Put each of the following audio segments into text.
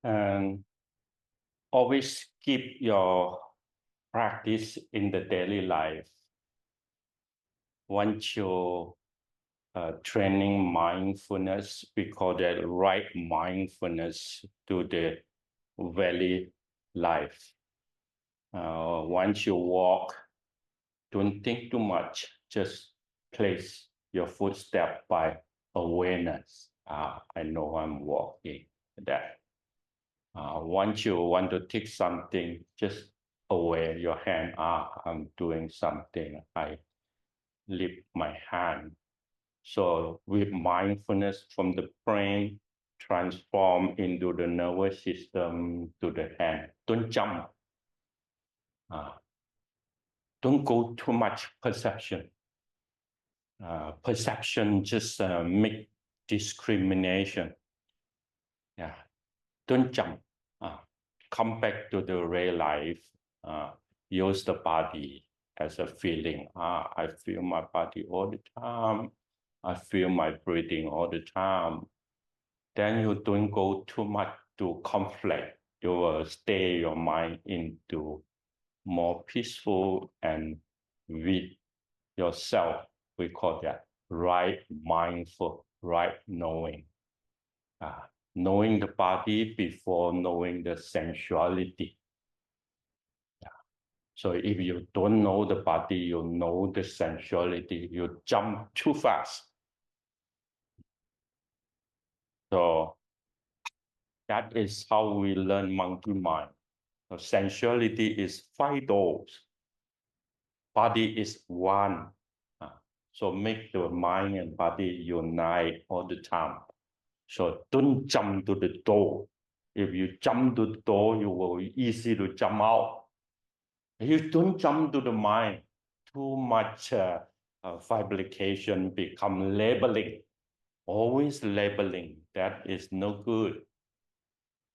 And always keep your practice in the daily life. Once you training mindfulness, we call that right mindfulness to the daily life. Once you walk, don't think too much, just place your footstep by awareness. I know I'm walking. That. Once you want to take something, just aware your hand. I'm doing something. I lift my hand. So with mindfulness from the brain, transform into the nervous system to the hand. Don't jump. Don't go too much perception. Perception just make discrimination. Yeah. Don't jump. Come back to the real life. Use the body as a feeling. I feel my body all the time. I feel my breathing all the time. Then you don't go too much to conflict. You will stay your mind into more peaceful and with yourself. We call that right mindful, right knowing. Knowing the body before knowing the sensuality. So if you don't know the body, you know the sensuality, you jump too fast. So that is how we learn monkey mind. So sensuality is 5 doors. Body is one. So make the mind and body unite all the time. So don't jump to the door. If you jump to the door, you will be easy to jump out. You don't jump to the mind. Too much fabrication become labeling. Always labeling. That is no good.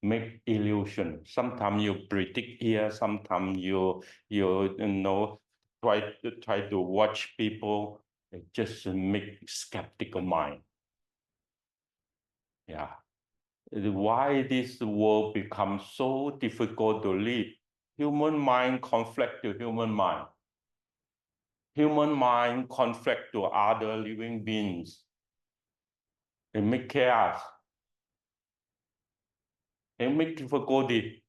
Make illusion. Sometimes you predict here. Sometimes you know try to watch people. It just make skeptical mind. Yeah. Why this world becomes so difficult to live? Human mind conflict to human mind. Human mind conflict to other living beings. It make chaos. It make difficulty.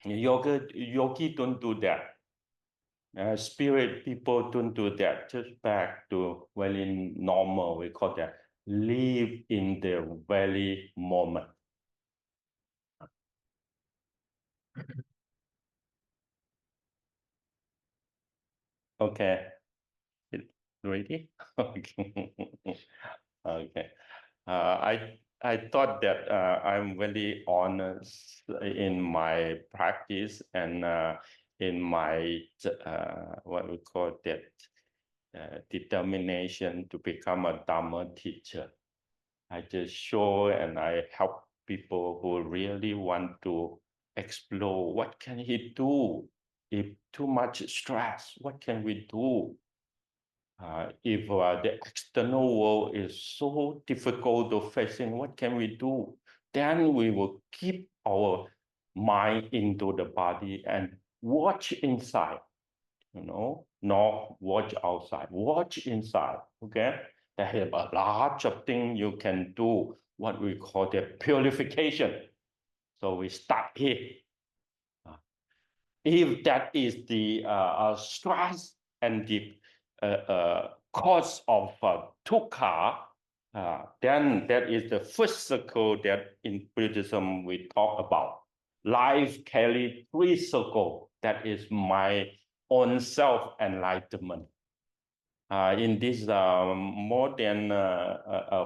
Yogi don't do that. Spirit people don't do that. Just back to very normal. We call that live in the very moment. Okay. Ready? Okay. Okay. I thought that I'm very honest in my practice and in my what we call that determination to become a Dharma teacher. I just show and I help people who really want to explore what can he do if too much stress. What can we do? If the external world is so difficult to facing, what can we do? Then we will keep our mind into the body and watch inside, not watch outside, watch inside, okay? There have a lot of things you can do, what we call the purification. So we start here. If that is the stress and the cause of dukkha, then that is the first circle that in Buddhism we talk about. Life carry 3 circles. That is my own self-enlightenment. In this more than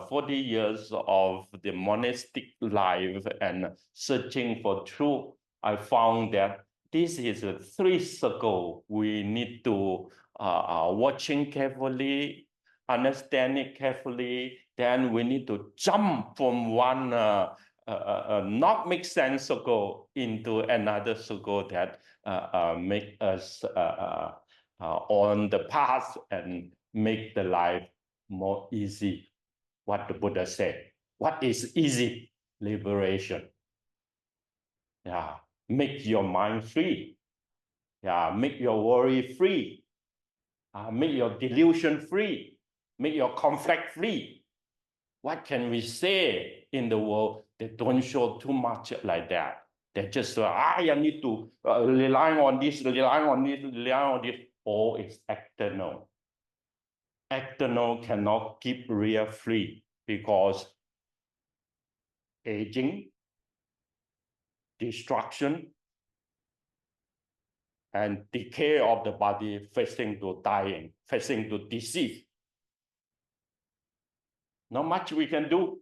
40 years of the monastic life and searching for truth, I found that this is a 3 circle we need to watching carefully, understand it carefully. Then we need to jump from one not make sense circle into another circle that make us on the path and make the life more easy. What the Buddha said. What is easy? Liberation. Yeah, make your mind free. Yeah, make your worry free. Make your delusion free. Make your conflict free. What can we say in the world that don't show too much like that? They just I need to rely on this, rely on this, rely on this. All is external. External cannot keep real free because aging, destruction, and decay of the body facing to dying, facing to disease. Not much we can do.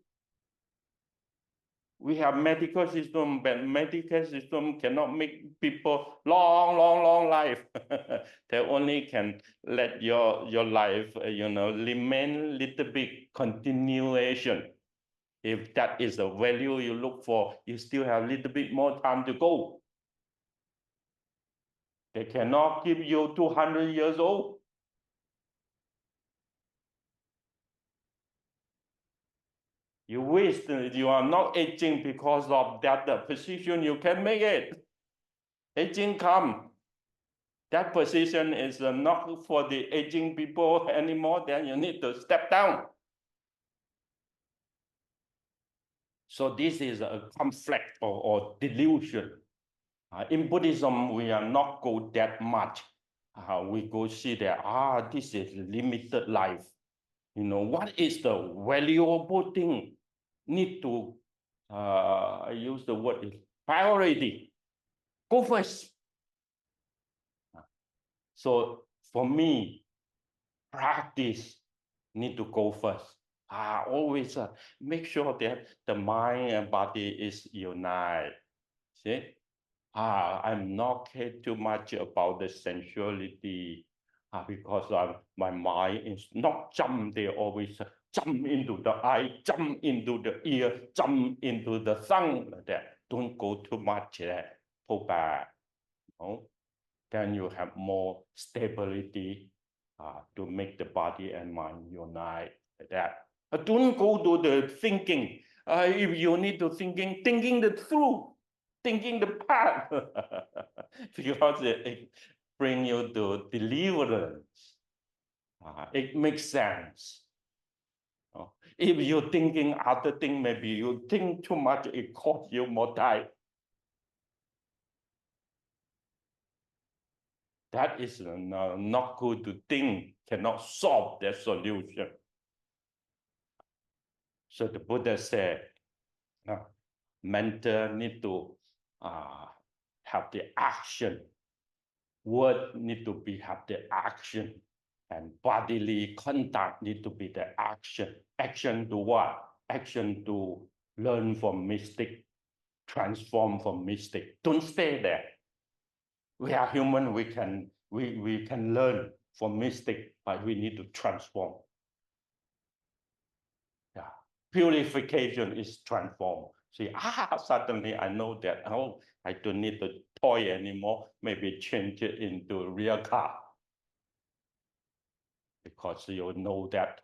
We have medical system, but medical system cannot make people long life. They only can let your life, remain little bit continuation. If that is the value you look for, you still have a little bit more time to go. They cannot give you 200 years old. You wish you are not aging because of that position, you can make it. Aging come. That position is not for the aging people anymore, then you need to step down. So this is a conflict or delusion. In Buddhism, we are not go that much. We go see that, this is limited life. What is the valuable thing? Need to, I use the word priority. Go first. So for me, practice need to go first. Always make sure that the mind and body is united. See? I'm not care too much about the sensuality because my mind is not jump. They always jump into the eye, jump into the ear, jump into the tongue. That don't go too much there. Pull back. Then you have more stability to make the body and mind unite. That don't go to the thinking. If you need to thinking the truth, thinking the path, because it bring you to deliverance. It makes sense. If you're thinking other thing, maybe you think too much, it costs you more time. That is not good to think, cannot solve that solution. So the Buddha said, mental need to have the action. Word need to have the action. And bodily contact need to be the action. Action to what? Action to learn from mistake, transform from mistake. Don't stay there. We are human, we can learn from mistake, but we need to transform. Yeah. Purification is transform. See, suddenly I know that, I don't need the toy anymore. Maybe change it into a real car. Because you know that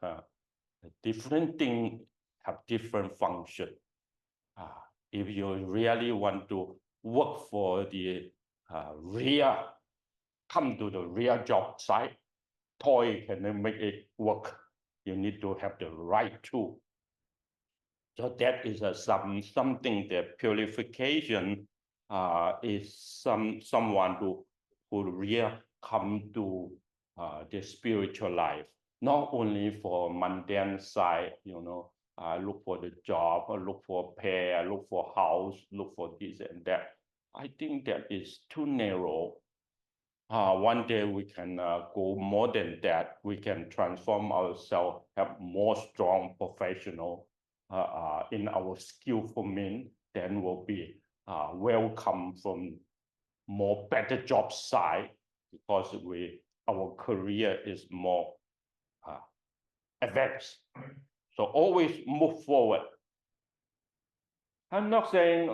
different things have different function. If you really want to work for the real, come to the real job site, toy can make it work. You need to have the right tool. So that is something that purification is someone who really come to the spiritual life, not only for mundane side, look for the job, look for pay, look for house, look for this and that. I think that is too narrow. One day we can go more than that. We can transform ourselves, have more strong professional in our skillful mean, then will be welcome from more better job side because our career is more advanced. So always move forward. I'm not saying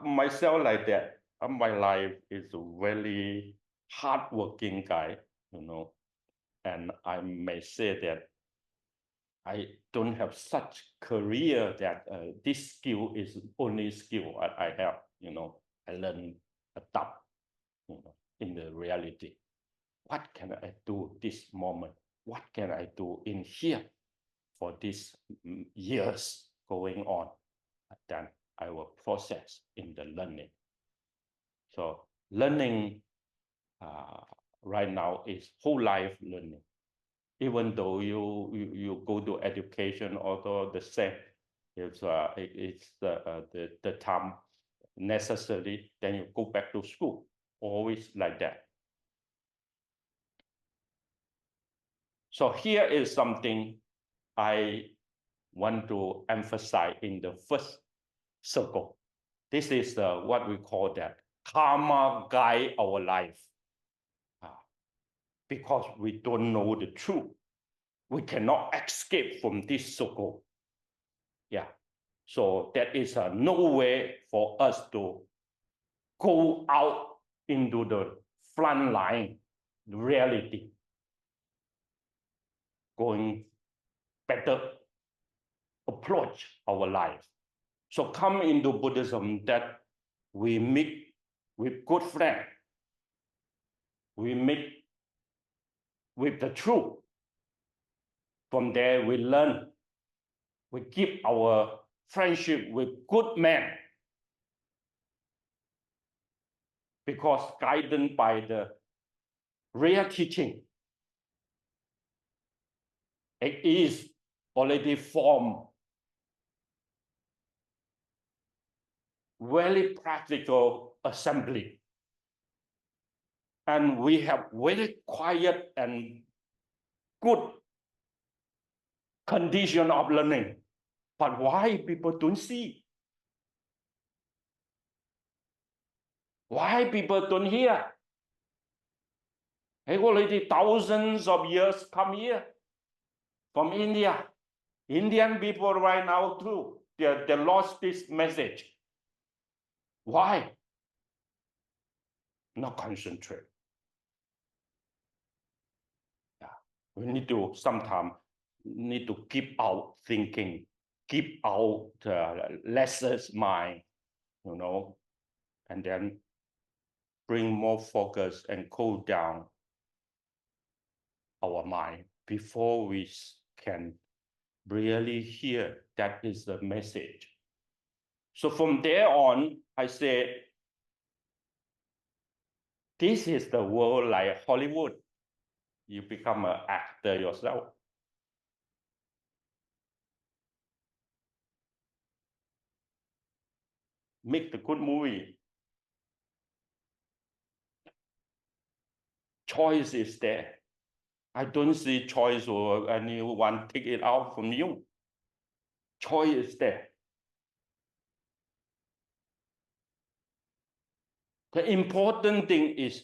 myself like that. My life is a very hardworking guy, and I may say that I don't have such career that this skill is only skill I have, I learn adapt, in the reality. What can I do this moment? What can I do in here for these years going on? Then I will process in the learning. So learning right now is whole life learning. Even though you go to education, although the same, it's the time necessary, then you go back to school, always like that. So here is something I want to emphasize in the first circle. This is what we call that karma guide our life. Because we don't know the truth, we cannot escape from this circle. Yeah. So there is no way for us to go out into the front line reality, going better approach our life. So come into Buddhism that we meet with good friend, we meet with the truth. From there we learn, we keep our friendship with good men, because guided by the real teaching, it is already formed very practical assembly. And we have very quiet and good condition of learning. But why people don't see? Why people don't hear? They already thousands of years come here from India. Indian people right now too, they lost this message. Why? Not concentrate. Yeah. We need to sometimes need to keep out thinking, keep out lesser mind, and then bring more focus and cool down our mind before we can really hear that is the message. So from there on, I said, this is the world like Hollywood. You become an actor yourself. Make the good movie. Choice is there. I don't see choice or anyone take it out from you. Choice is there. The important thing is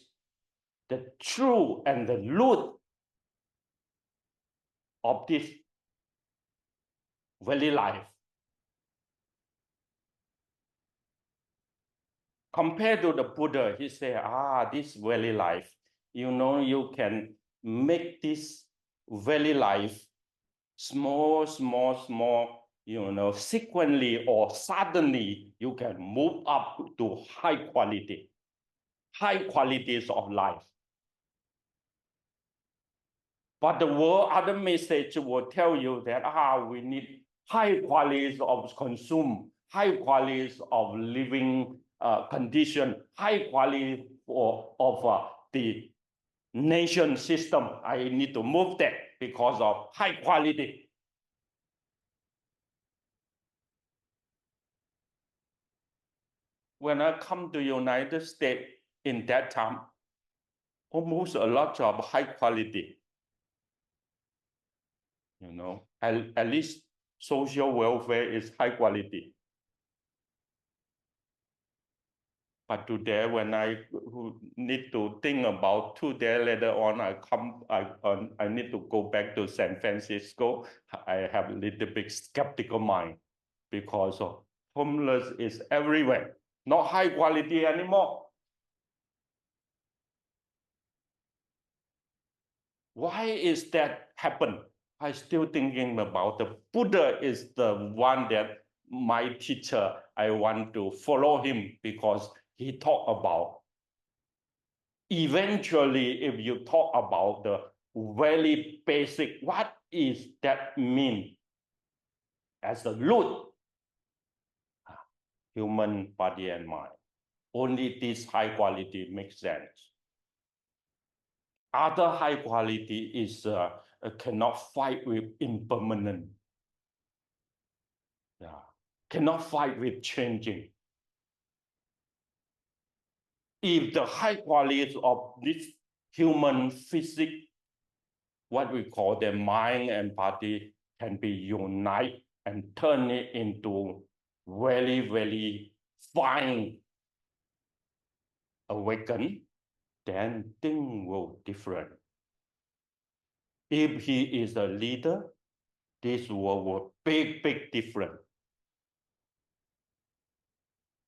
the truth and the root of this very life. Compared to the Buddha, he said, this very life, you can make this very life small, sequentially or suddenly you can move up to high qualities of life. But the world other message will tell you that we need high qualities of consume, high qualities of living condition, high quality of the nation system. I need to move that because of high quality. When I come to United States in that time, almost a lot of high quality. At least social welfare is high quality. But today, when I need to think about 2 days later on, I need to go back to San Francisco. I have a little bit skeptical mind because homeless is everywhere, not high quality anymore. Why is that happen? I still thinking about the Buddha is the one that my teacher, I want to follow him because he talked about, eventually, if you talk about the very basic, what is that mean as the root, human body and mind. Only this high quality makes sense. Other high quality is cannot fight with impermanent. Yeah. Cannot fight with changing. If the high quality of this human physics, what we call the mind and body, can be united and turn it into very, very fine awaken, then things will different. If he is a leader, this world will big different.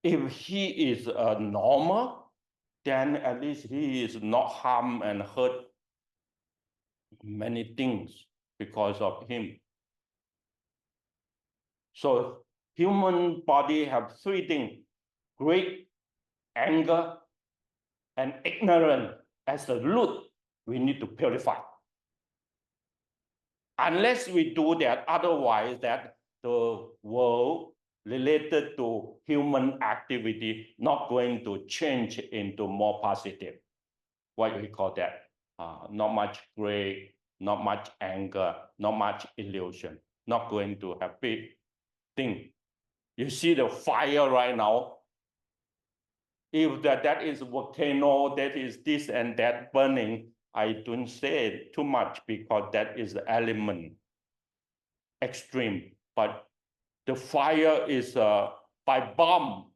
If he is a normal, then at least he is not harm and hurt many things because of him. So human body have three things: greed, anger, and ignorance. As the root, we need to purify. Unless we do that, otherwise that the world related to human activity not going to change into more positive. What we call that? Not much greed, not much anger, not much illusion, not going to happy thing. You see the fire right now. If that is volcano, that is this and that burning, I don't say it too much because that is the element extreme. But the fire is by bomb.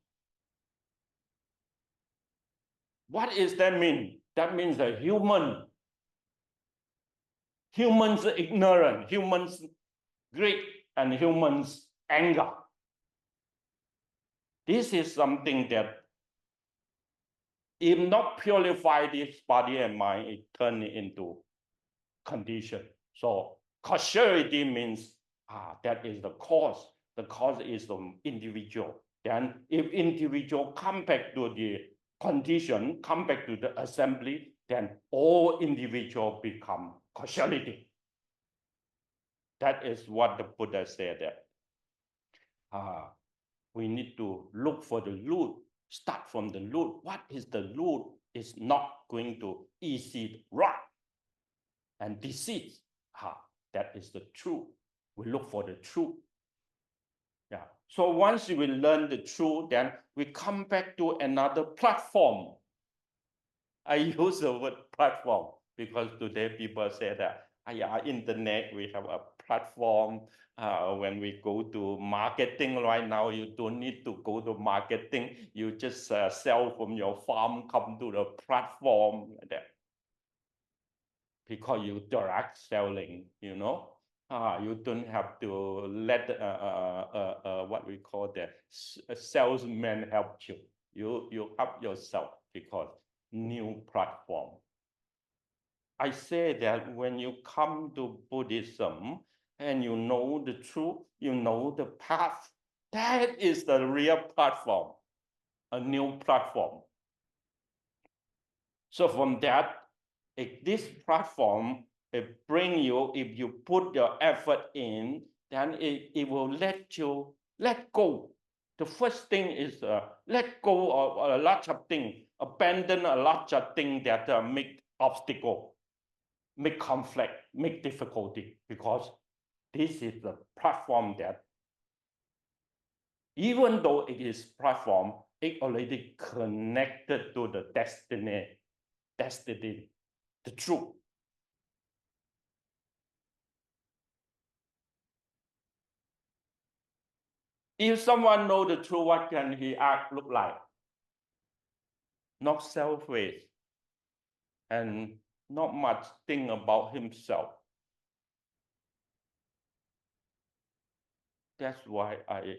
What does that mean? That means the humans ignorant, humans greed, and humans anger. This is something that if not purify this body and mind, it turn it into condition. So causality means that is the cause. The cause is the individual. Then if individual come back to the condition, come back to the assembly, then all individual become causality. That is what the Buddha said that we need to look for the root, start from the root. What is the root? Is not going to easy rot and disease. That is the truth. We look for the truth. Yeah. So once we learn the truth, then we come back to another platform. I use the word platform because today people say that internet, we have a platform. When we go to marketing right now, you don't need to go to marketing. You just sell from your farm, come to the platform like that. Because you direct selling, you know. You don't have to let what we call the salesman help you. You help yourself because new platform. I say that when you come to Buddhism and you know the truth, you know the path, that is the real platform, a new platform. So from that, this platform, it bring you, if you put your effort in, then it will let you let go. The first thing is let go of a lot of things, abandon a lot of things that make obstacle, make conflict, make difficulty, because this is the platform that, even though it is platform, it already connected to the destiny, the truth. If someone know the truth, what can he act look like? Not selfish and not much think about himself. That's why I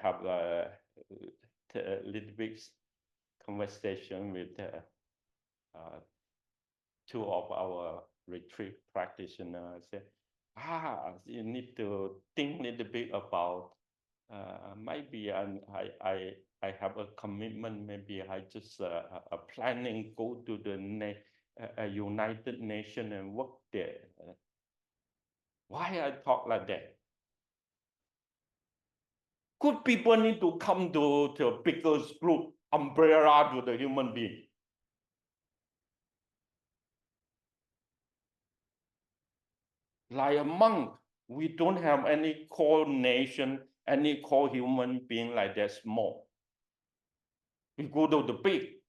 have a little bit conversation with two of our retreat practitioners. Say, you need to think a little bit about maybe I have a commitment. Maybe I just planning go to the United Nations and work there. Why I talk like that? Good people need to come to a bigger group, umbrella to the human being. Like a monk, we don't have any core nation, any core human being like that small. We go to the big.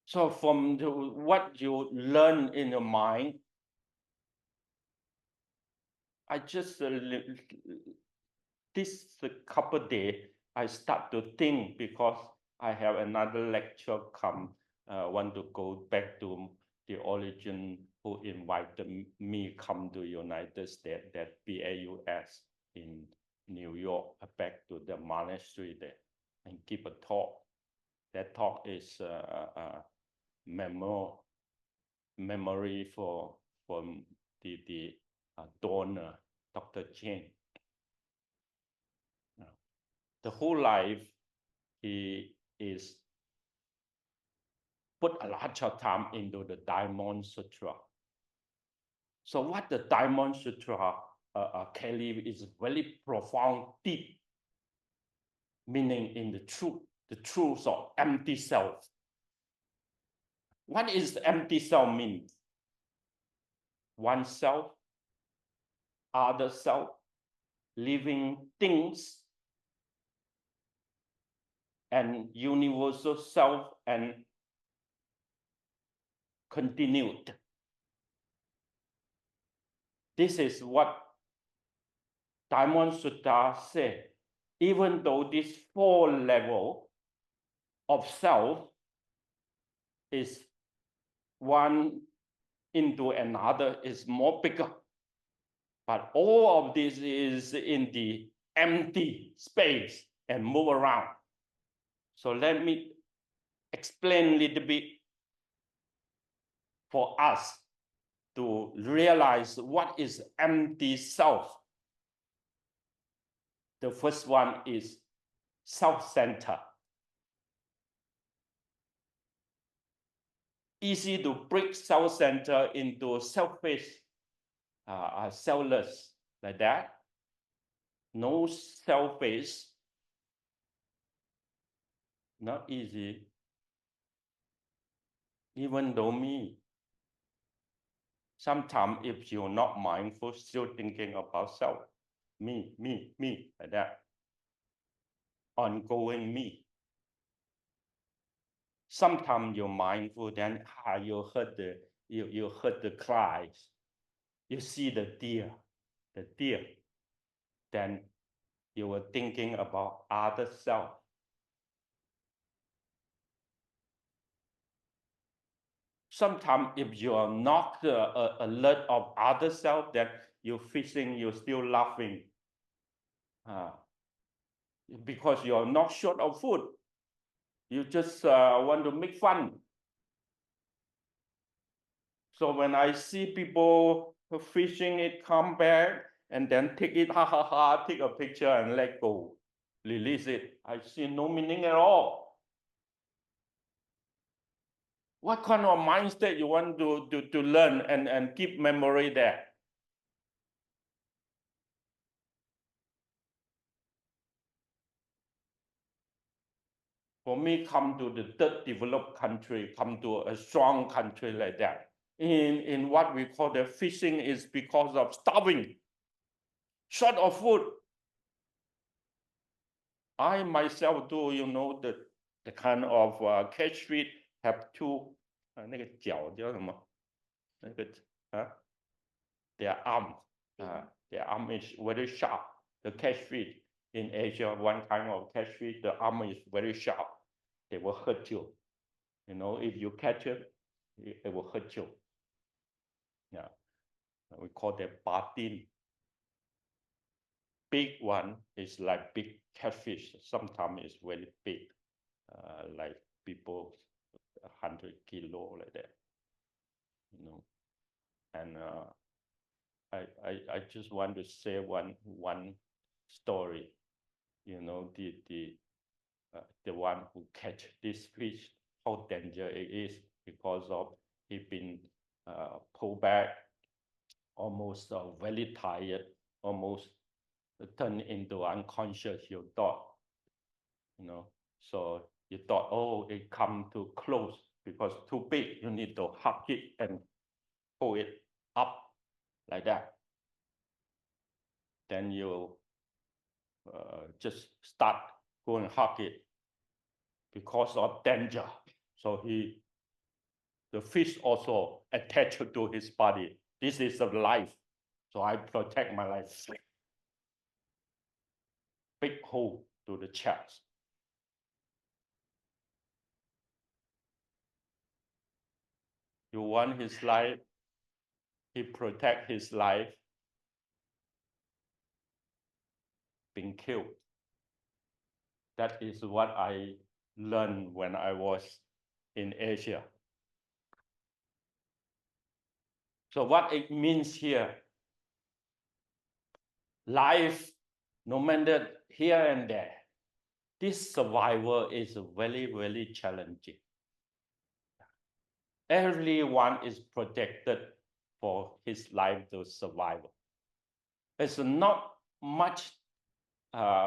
So from what you learn in your mind, I just this couple days I start to think because I have another lecture come. Want to go back to the origin who invited me come to United States, that BAUS in New York, back to the monastery there and give a talk. That talk is memory for the donor, Dr. Chen. The whole life he is put a lot of time into the Diamond Sutra. So what the Diamond Sutra carry is very profound, deep meaning in the truth of empty self. What is empty self mean? One self, other self, living things, and universal self and continued. This is what Diamond Sutta said. Even though this four level of self is one into another is more bigger, but all of this is in the empty space and move around. So let me explain a little bit for us to realize what is empty self. The first one is self-centered. Easy to break self-centered into selfish, selfless, like that. No selfish, not easy. Even though me, sometimes if you're not mindful, still thinking about self, me, like that. Ongoing me. Sometimes you're mindful, then you heard the cries, you see the deer, then you were thinking about other self. Sometimes if you are not alert of other self, that you're fishing, you're still laughing. Because you're not short of food. You just want to make fun. So when I see people fishing it, come back, and then take it, ha ha ha, take a picture and let go, release it, I see no meaning at all. What kind of mindset you want to learn and keep memory there? For me, come to the third developed country, come to a strong country like that. In what we call the fishing is because of starving, short of food. I myself do, you know, the kind of catch fish have two, 那个脚叫什么？那个their arm, their arm is very sharp. The catch fish in Asia, one kind of catch fish, the arm is very sharp. They will hurt you. You know, if you catch it, it will hurt you. Yeah, we call them batin. Big one is like big catfish. Sometimes it's very big, like people 100 kilo like that. you know. And I just want to say one story, you know, the one who catch this fish, how dangerous it is, because of he been pulled back, almost very tired, almost turned into unconscious. You thought, you know, so you thought, oh, it come too close because too big. You need to hug it and pull it up like that. Then you just start go and hug it because of danger. So the fish also attached to his body. This is a life. So I protect my life. Big hole to the chest. You want his life, he protect his life, being killed. That is what I learned when I was in Asia. So what it means here, life, no matter here and there, this survival is very, very challenging. Everyone is protected for his life to survive. It's not much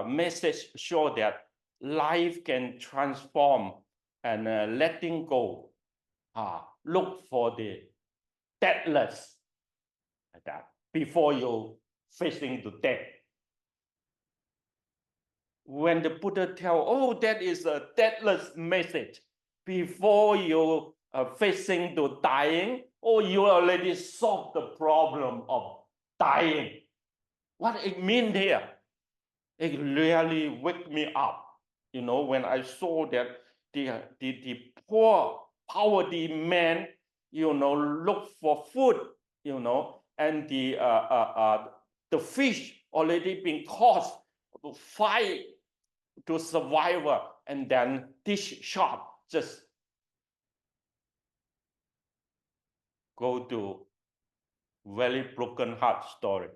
message show that life can transform and letting go. Look for the deathless like that before you facing to death. When the Buddha tell, oh, that is a deathless message before you facing to dying, or you already solved the problem of dying. What it mean here? It really wake me up. You know, when I saw that the poor, poverty man, you know, look for food, you know, and the fish already been caught to fight to survive, and then this shop just go to very broken heart story.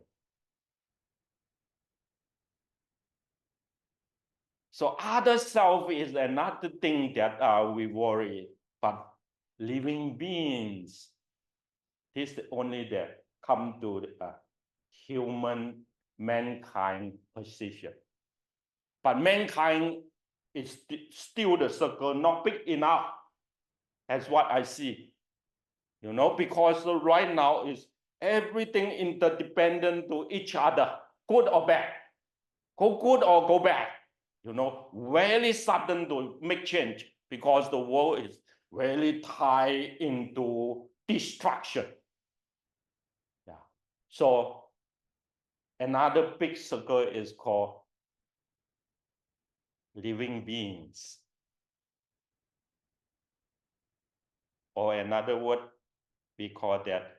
So other self is another thing that we worry, but living beings, this only that come to the human, mankind position. But mankind is still the circle, not big enough, as what I see. You know, because right now is everything interdependent to each other, good or bad, go good or go bad. You know, very sudden to make change because the world is really tied into destruction. Yeah. So another big circle is called living beings. Or another word, we call that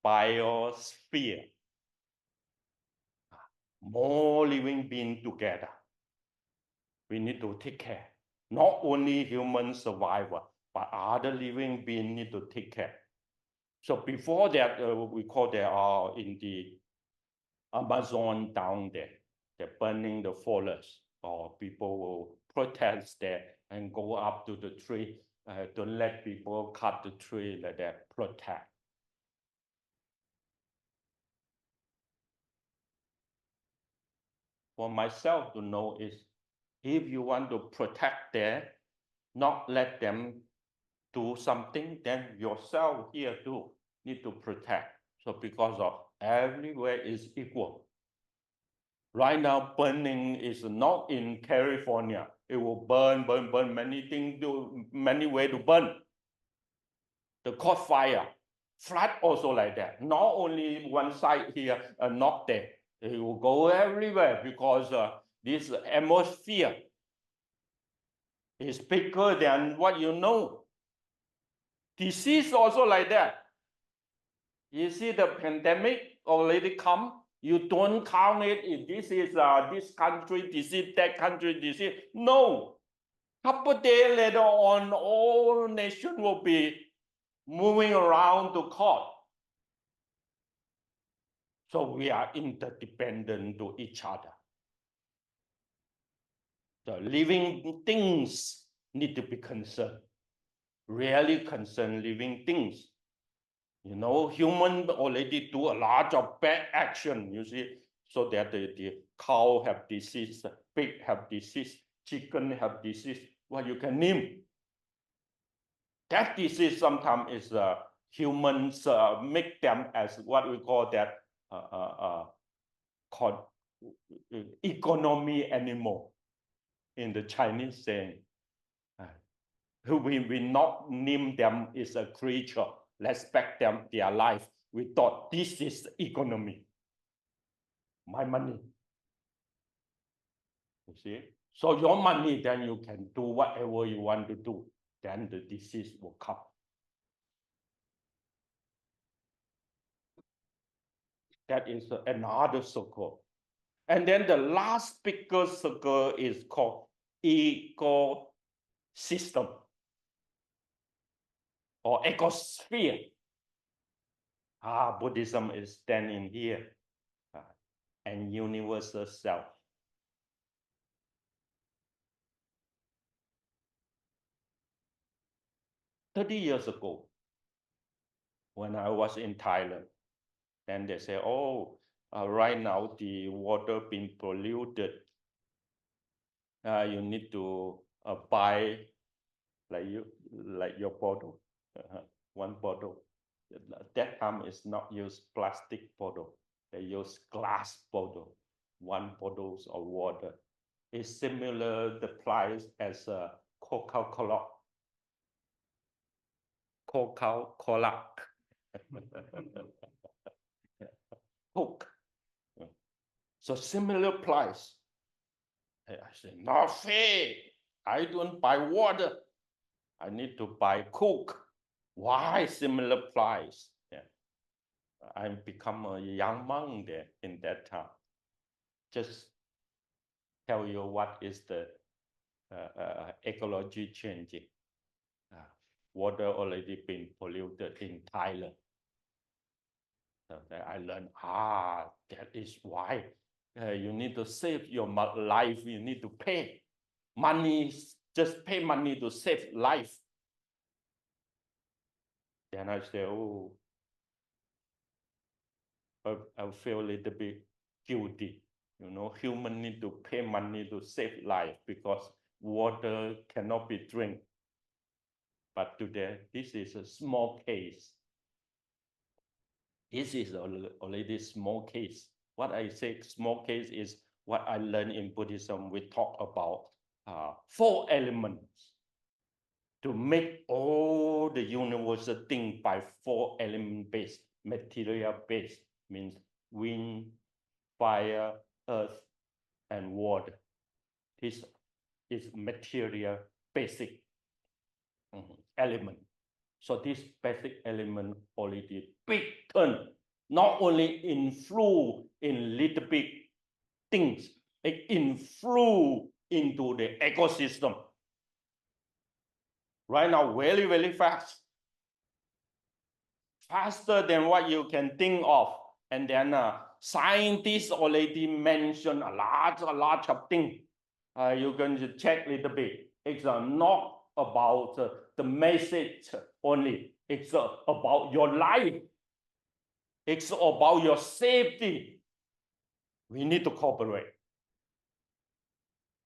biosphere. More living beings together. We need to take care. Not only human survival, but other living beings need to take care. So before that, we call they are in the Amazon down there. They're burning the forest, or people will protest there and go up to the tree. Don't let people cut the tree like that, protect. For myself to know is, if you want to protect them, not let them do something, then yourself here too need to protect. So because of everywhere is equal. Right now, burning is not in California. It will burn, many things, do many ways to burn. The caught fire, flood also like that. Not only one side here, not there. It will go everywhere because this atmosphere is bigger than what you know. Disease also like that. You see the pandemic already come. You don't count it if this is this country disease, that country disease. No. Couple days later on, all nation will be moving around the court. So we are interdependent to each other. The living things need to be concerned, really concerned living things. You know, human already do a lot of bad action, you see, so that the cow have disease, pig have disease, chicken have disease, what you can name. That disease sometimes is humans make them as what we call that called economy animal in the Chinese saying. We not name them as a creature, respect them, their life. We thought this is economy, my money. You see? So your money, then you can do whatever you want to do. Then the disease will come. That is another circle. And then the last bigger circle is called ecosystem or ecosphere. Buddhism is standing here. And universal self. 30 years ago, when I was in Thailand, then they say, oh, right now the water being polluted. You need to buy like your bottle, one bottle. That time is not use plastic bottle. They use glass bottle, one bottles of water. It's similar the price as a Coca-Cola. Coca-Cola. Coke. So similar price. I said, not fair. I don't buy water. I need to buy Coke. Why similar price? Yeah. I become a young monk there in that time. Just tell you what is the ecology changing. Water already been polluted in Thailand. So I learned, that is why you need to save your life. You need to pay money, just pay money to save life. Then I say, oh, I feel a little bit guilty. You know, human need to pay money to save life because water cannot be drink. But today, this is a small case. This is already small case. What I say small case is what I learned in Buddhism. We talk about 4 elements to make all the universal thing by 4 element based, material based, means wind, fire, earth, and water. This is material basic element. So this basic element already big turn, not only influence in little bit things, it influence into the ecosystem. Right now, very, very fast. Faster than what you can think of. And then scientists already mentioned a lot of things. You can check a little bit. It's not about the message only. It's about your life. It's about your safety. We need to cooperate.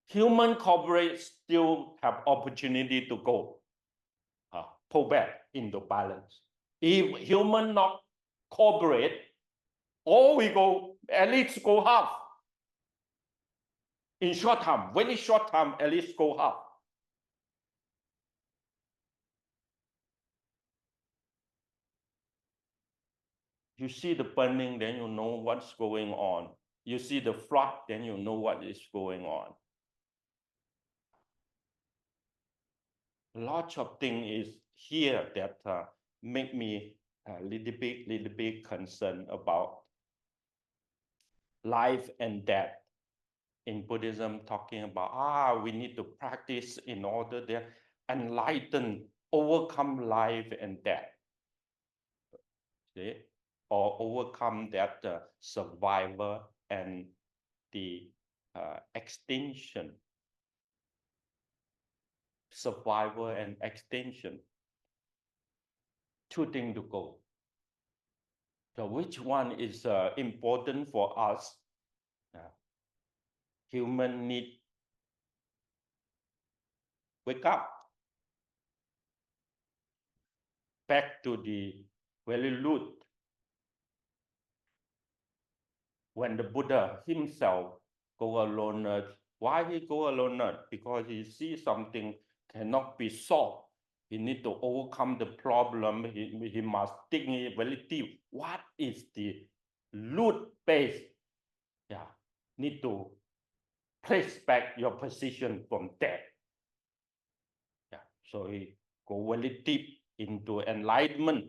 Human cooperate still have opportunity to go, pull back into balance. If human not cooperate, or we go, at least go half. In short time, very short time, at least go half. You see the burning, then you know what's going on. You see the flood, then you know what is going on. Lots of things is here that make me a little bit concerned about life and death. In Buddhism, talking about we need to practice in order to enlighten, overcome life and death. see, or overcome that survivor and the extinction. Survival and extinction. Two things to go. So which one is important for us? Human need wake up. Back to the very root. When the Buddha himself go alone, why he go alone? Because he sees something cannot be solved. He need to overcome the problem. He must dig it very deep. What is the root base? Yeah, need to place back your position from there. Yeah, so he go very deep into enlightenment.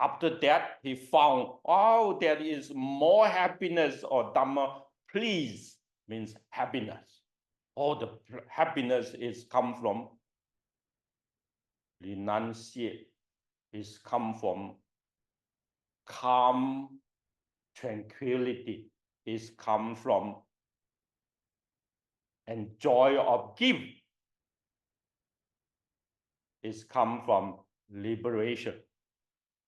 After that, he found, oh, there is more happiness, or Dhamma, please, means happiness. All the happiness is come from renunciate, is come from calm tranquility, is come from and joy of give, is come from liberation.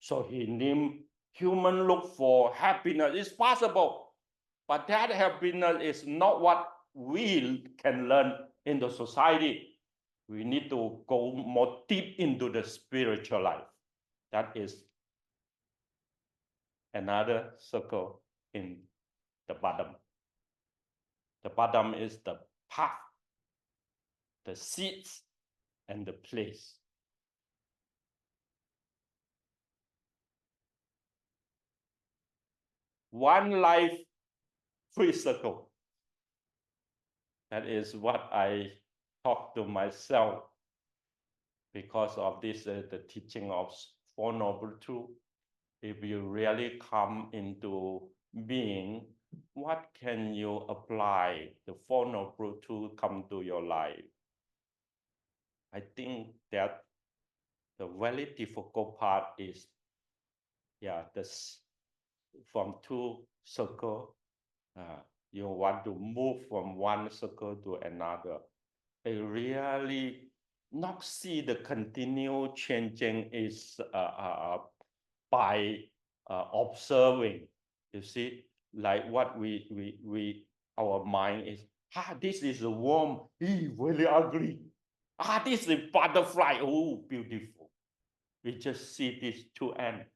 So he named human look for happiness. It's possible, but that happiness is not what we can learn in the society. We need to go more deep into the spiritual life. That is another circle in the bottom. The bottom is the path, the seeds, and the place. One life, three circle. That is what I talk to myself because of this, the teaching of Four Noble Truths. If you really come into being, what can you apply the Four Noble Truths come to your life? I think that the very difficult part is, this from two circles, you want to move from one circle to another. I really not see the continual changing is by observing. You see, like what our mind is, this is a worm, really ugly. This is a butterfly, oh, beautiful. We just see these two ends,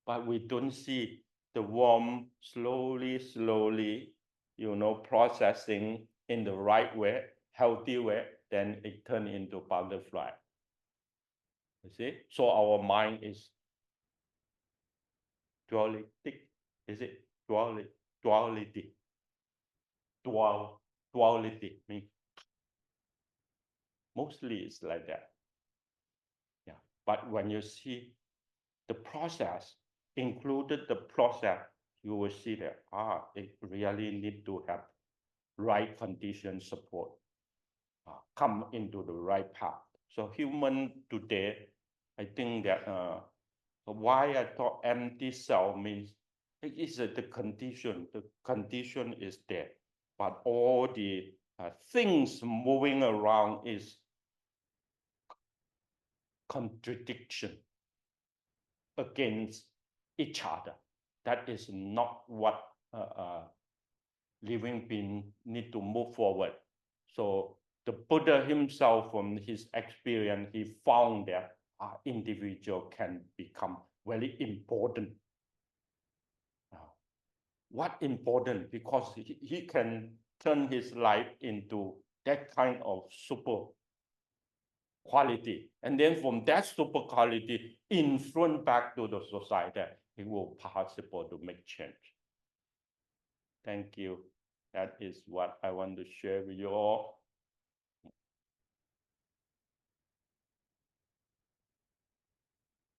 but we don't see the worm slowly, processing in the right way, healthy way, then it turns into butterfly. You see? So our mind is dualistic. Is it duality? Duality means mostly it's like that. Yeah. But when you see the process, included the process, you will see that it really need to have right condition support, come into the right path. So human today, I think that why I thought empty cell means it is the condition. The condition is there, but all the things moving around is contradiction against each other. That is not what living being need to move forward. So the Buddha himself, from his experience, he found that individual can become very important. What important? Because he can turn his life into that kind of super quality. And then from that super quality, influence back to the society, it will possible to make change. Thank you. That is what I want to share with you all.